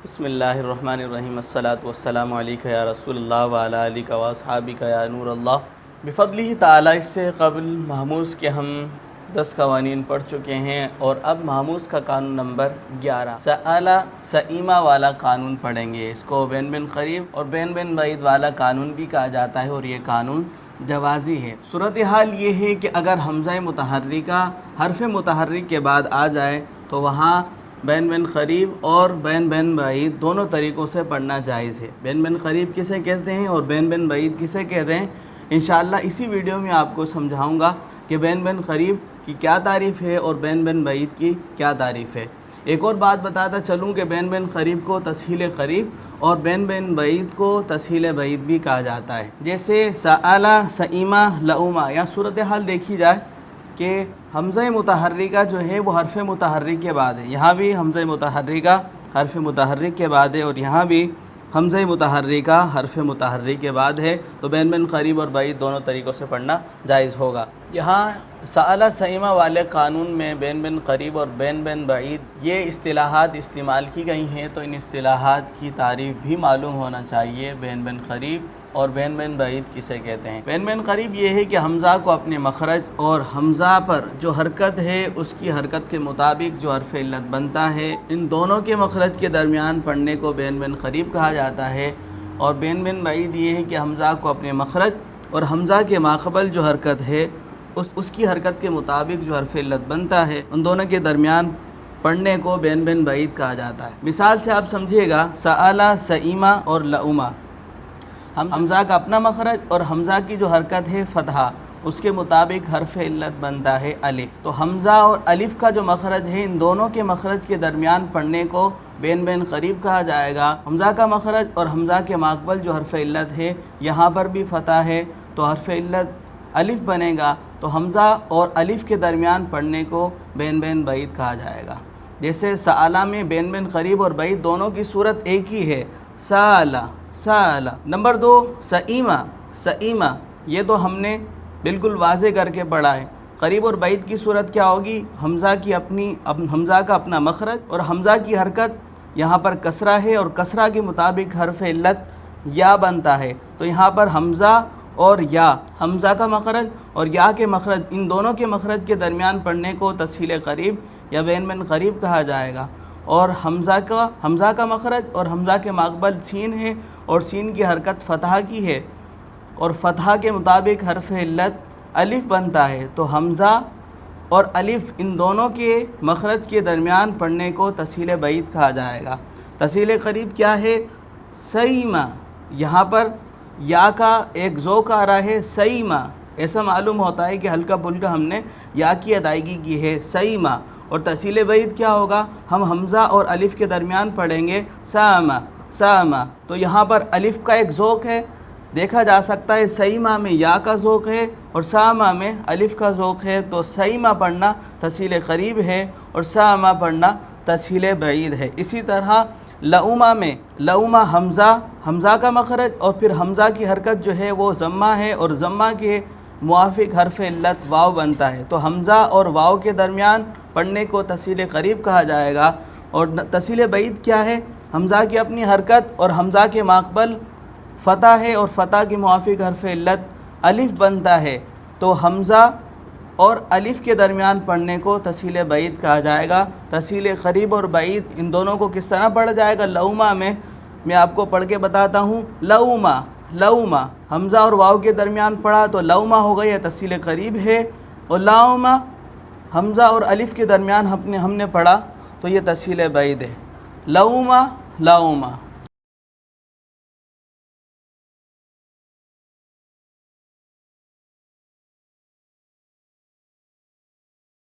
بسم اللہ الرحمن الرحیم الصلاۃ والسلام علیک یا رسول اللہ وعلی آلک و اصحابک یا نور اللہ بفضلہ تعالی۔ اس سے قبل محموز کے ہم 10 قوانین پڑھ چکے ہیں اور اب محموز کا قانون نمبر 11 سألہ سئیمہ والا قانون پڑھیں گے۔ اس کو بین بین قریب اور بین بین بعید والا قانون بھی کہا جاتا ہے اور یہ قانون جوازی ہے۔ صورتحال یہ ہے کہ اگر حمزہ متحرکہ حرف متحرک کے بعد آ جائے تو وہاں بین بین قریب اور بین بین بعید دونوں طریقوں سے پڑھنا جائز ہے۔ بین بین قریب کسے کہتے ہیں اور بین بین بعید کسے کہتے ہیں، انشاءاللہ اسی ویڈیو میں آپ کو سمجھاؤں گا کہ بین بین قریب کی کیا تعریف ہے اور بین بین بعید کی کیا تعریف ہے۔ ایک اور بات بتاتا چلوں کہ بین بین قریب کو تسہیل قریب اور بین بین بعید کو تسہیل بعید بھی کہا جاتا ہے۔ جیسے سألہ سئیمہ لؤمہ، یا صورتحال دیکھی جائے کہ حمزہ متحرکہ جو ہے وہ حرف متحرک کے بعد ہے، یہاں بھی حمزہ متحرکہ حرف متحرک کے بعد ہے اور یہاں بھی حمزہ متحرکہ حرف متحرک کے بعد ہے، تو بین بین قریب اور بعید دونوں طریقوں سے پڑھنا جائز ہوگا۔ یہاں سألہ سئیمہ والے قانون میں بین بین قریب اور بین بین بعید یہ اصطلاحات استعمال کی گئی ہیں، تو ان اصطلاحات کی تعریف بھی معلوم ہونا چاہیے۔ بین بین قریب اور بین بین بعید کسے کہتے ہیں؟ بین بین قریب یہ ہے کہ حمزہ کو اپنے مخرج اور حمزہ پر جو حرکت ہے اس کی حرکت کے مطابق جو حرف علت بنتا ہے، ان دونوں کے مخرج کے درمیان پڑھنے کو بین بین قریب کہا جاتا ہے۔ اور بین بین بعید یہ ہے کہ حمزہ کو اپنے مخرج اور حمزہ کے ماقبل جو حرکت ہے اس کی حرکت کے مطابق جو حرف علت بنتا ہے، ان دونوں کے درمیان پڑھنے کو بین بین بعید کہا جاتا ہے۔ مثال سے آپ سمجھیے گا، سألہ سئیمہ اور لؤمہ، حمزہ کا اپنا مخرج اور حمزہ کی جو حرکت ہے فتحہ، اس کے مطابق حرف علت بنتا ہے الف، تو حمزہ اور الف کا جو مخرج ہے ان دونوں کے مخرج کے درمیان پڑھنے کو بین بین قریب کہا جائے گا۔ حمزہ کا مخرج اور حمزہ کے ماقبل جو حرف علت ہے یہاں پر بھی فتح ہے تو حرف علت الف بنے گا، تو حمزہ اور الف کے درمیان پڑھنے کو بین بین بعید کہا جائے گا۔ جیسے سألہ میں بین بین قریب اور بعید دونوں کی صورت ایک ہی ہے، سألہ سألہ۔ نمبر 2 سئیمہ سئیمہ، یہ تو ہم نے بالکل واضح کر کے پڑھا ہے۔ قریب اور بعید کی صورت کیا ہوگی؟ حمزہ کا اپنا مخرج اور حمزہ کی حرکت، یہاں پر کسرہ ہے اور کسرہ کے مطابق حرف علت یا بنتا ہے، تو یہاں پر حمزہ اور یا، حمزہ کا مخرج اور یا کے مخرج، ان دونوں کے مخرج کے درمیان پڑھنے کو تسہیل قریب یا بین بین قریب کہا جائے گا۔ اور حمزہ کا مخرج اور حمزہ کے ماقبل سین ہے اور سین کی حرکت فتحہ کی ہے اور فتحہ کے مطابق حرف علت الف بنتا ہے، تو حمزہ اور الف ان دونوں کے مخرج کے درمیان پڑھنے کو تسہیل بعید کہا جائے گا۔ تسہیل قریب کیا ہے؟ سئیمہ، یہاں پر یا کا ایک ذوق آ رہا ہے، سئیمہ، ایسا معلوم ہوتا ہے کہ ہلکا پھلکا ہم نے یا کی ادائیگی کی ہے، سئیمہ۔ اور تسہیل بعید کیا ہوگا؟ ہم حمزہ اور الف کے درمیان پڑھیں گے سامہ سامہ، تو یہاں پر الف کا ایک ذوق ہے، دیکھا جا سکتا ہے سئیمہ میں یا کا ذوق ہے اور سامہ میں الف کا ذوق ہے، تو سئیمہ پڑھنا تسہیل قریب ہے اور سامہ پڑھنا تسہیل بعید ہے۔ اسی طرح لؤمہ میں، لؤمہ حمزہ کا مخرج اور پھر حمزہ کی حرکت جو ہے وہ ضمہ ہے اور ضمہ کے موافق حرف علت واو بنتا ہے، تو حمزہ اور واو کے درمیان پڑھنے کو تسہیل قریب کہا جائے گا۔ اور تسہیل بعید کیا ہے؟ حمزہ کی اپنی حرکت اور حمزہ کے ماقبل فتح ہے اور فتح کے موافق حرف علت الف بنتا ہے، تو حمزہ اور الف کے درمیان پڑھنے کو تسہیل بعید کہا جائے گا۔ تسہیل قریب اور بعید ان دونوں کو کس طرح پڑھا جائے گا؟ لؤمہ میں آپ کو پڑھ کے بتاتا ہوں، لؤمہ لؤمہ، حمزہ اور واو کے درمیان پڑھا تو لؤمہ ہوگا، یہ تسہیل قریب ہے، اور لؤمہ حمزہ اور الف کے درمیان ہم نے پڑھا تو یہ تسہیل بعید ہے، لؤمہ لؤمہ۔